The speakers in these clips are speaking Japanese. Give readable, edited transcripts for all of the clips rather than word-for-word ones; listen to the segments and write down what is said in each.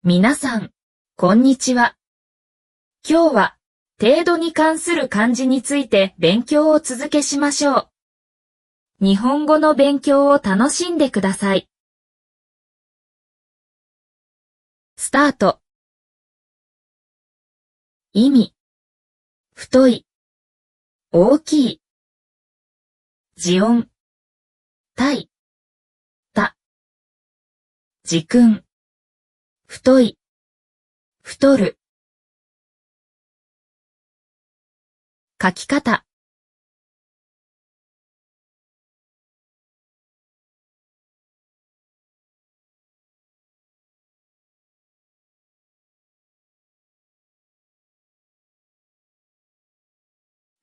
皆さん、こんにちは。今日は、程度に関する漢字について勉強を続けしましょう。日本語の勉強を楽しんでください。スタート。意味。太い。大きい。字音。たい。た。字訓。太い。太る。書き方。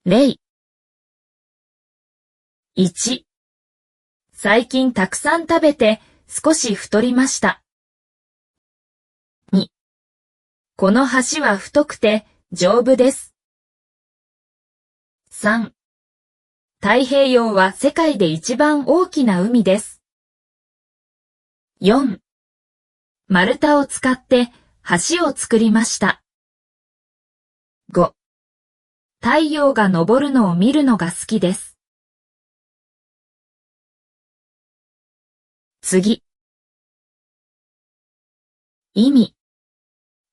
例。1。最近たくさん食べて少し太りました。2。この橋は太くて丈夫です。3。太平洋は世界で一番大きな海です。4。丸太を使って橋を作りました。5。太陽が昇るのを見るのが好きです。次。意味。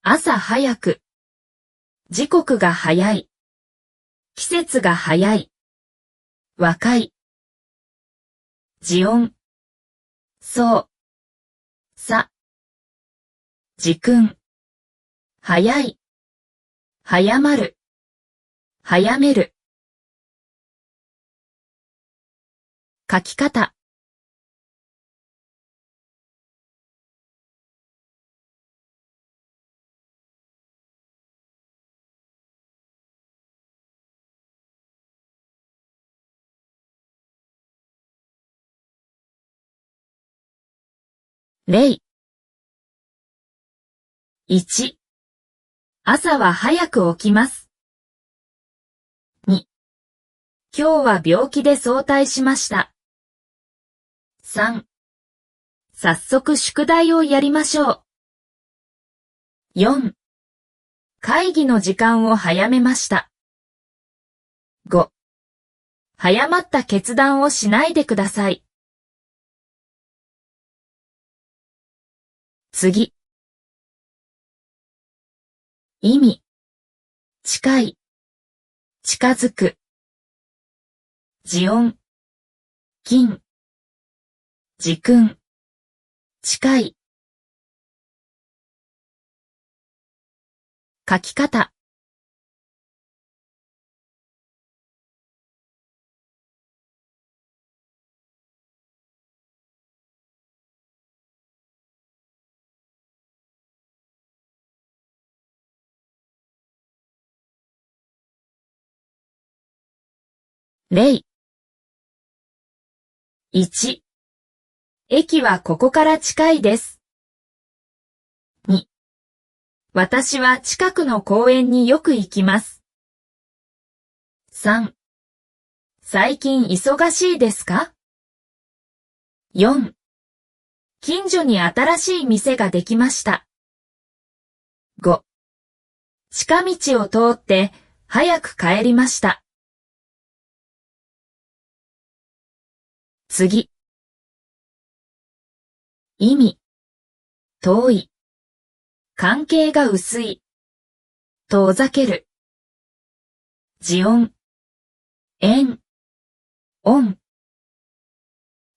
朝早く。時刻が早い。季節が早い。若い。字音。そう。さ。時訓。早い。早まる。早める。書き方。例。1。朝は早く起きます。2。今日は病気で早退しました。3。早速宿題をやりましょう。4。会議の時間を早めました。5。早まった決断をしないでください。次。意味。近い。近づく。字音。近。時訓。近い。書き方。例。1。駅はここから近いです。2。私は近くの公園によく行きます。3。最近忙しいですか？ 4. 近所に新しい店ができました。5. 近道を通って早く帰りました。次。意味。遠い。関係が薄い。遠ざける。字音。縁。音。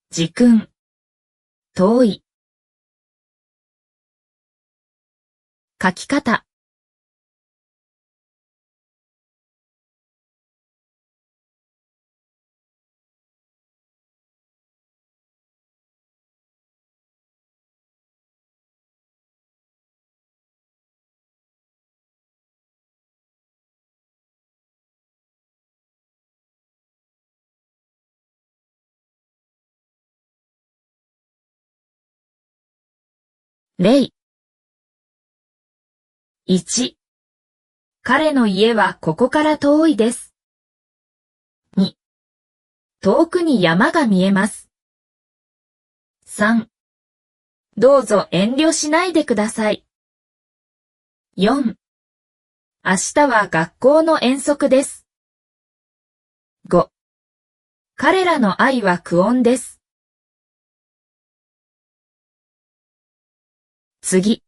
時訓。遠い。書き方。例。1。彼の家はここから遠いです。2。遠くに山が見えます。3。どうぞ遠慮しないでください。4、明日は学校の遠足です。5、彼らの愛は久遠です。次。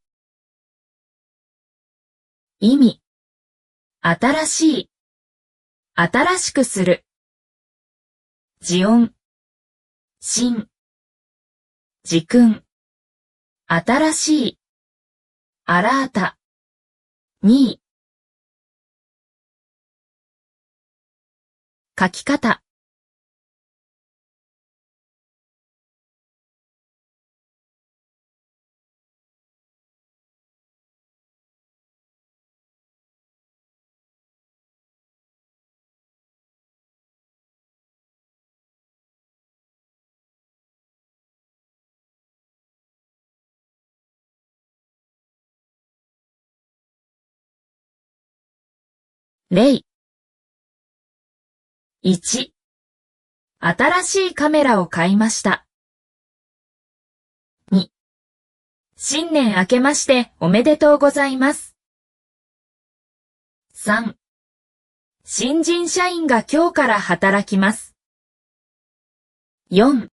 意味。新しい。新しくする。時音。新。時訓。新しい。アラータ。2位。書き方。例。1、新しいカメラを買いました。2、新年明けましておめでとうございます。3、新人社員が今日から働きます。4、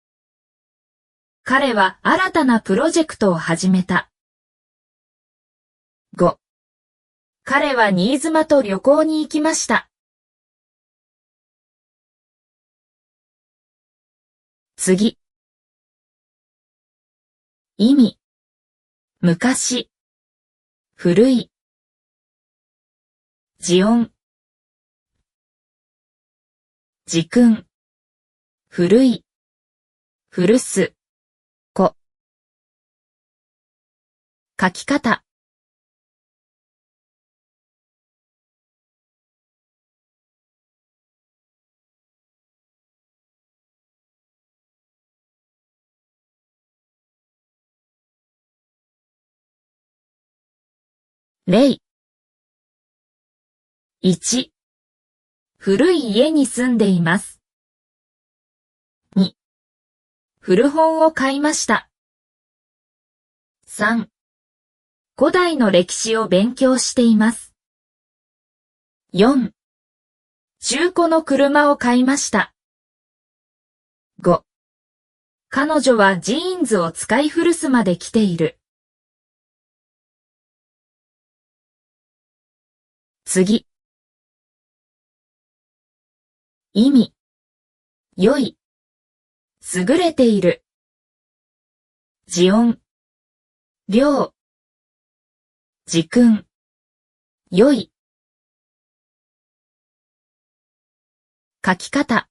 彼は新たなプロジェクトを始めた。5、彼は新妻と旅行に行きました。次。意味。昔。古い。時音。時訓。古い。古す。子。書き方。例。1、古い家に住んでいます。2、古本を買いました。3、古代の歴史を勉強しています。4、中古の車を買いました。5、彼女はジーンズを使い古すまで着ている。次。意味。良い。優れている。時音。良。時訓。良い。書き方。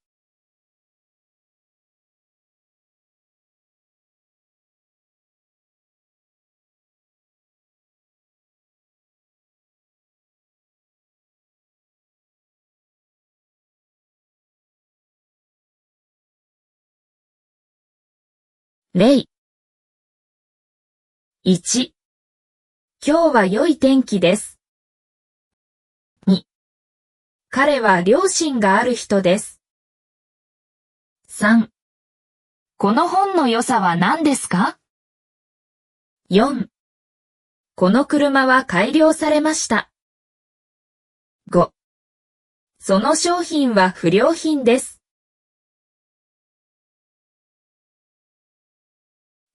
例。1、今日は良い天気です。2、彼は良心がある人です。3、この本の良さは何ですか？ 4、この車は改良されました。5、その商品は不良品です。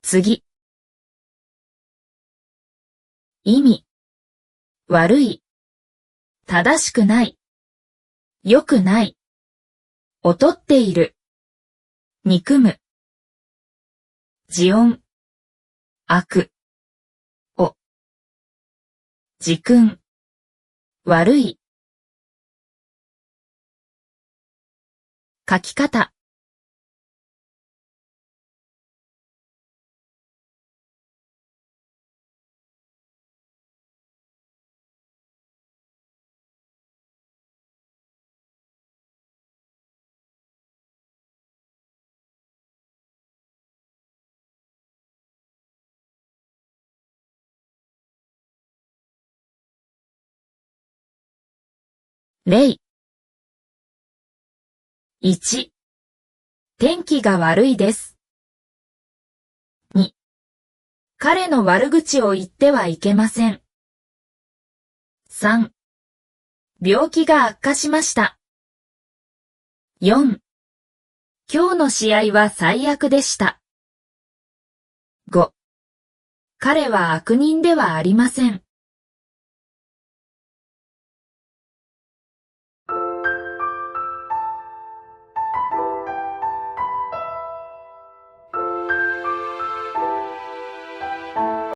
次。意味。悪い。正しくない。良くない。劣っている。憎む。時音。悪。お。時訓。悪い。書き方。例。1、天気が悪いです。2、彼の悪口を言ってはいけません。3、病気が悪化しました。4、今日の試合は最悪でした。5、彼は悪人ではありません。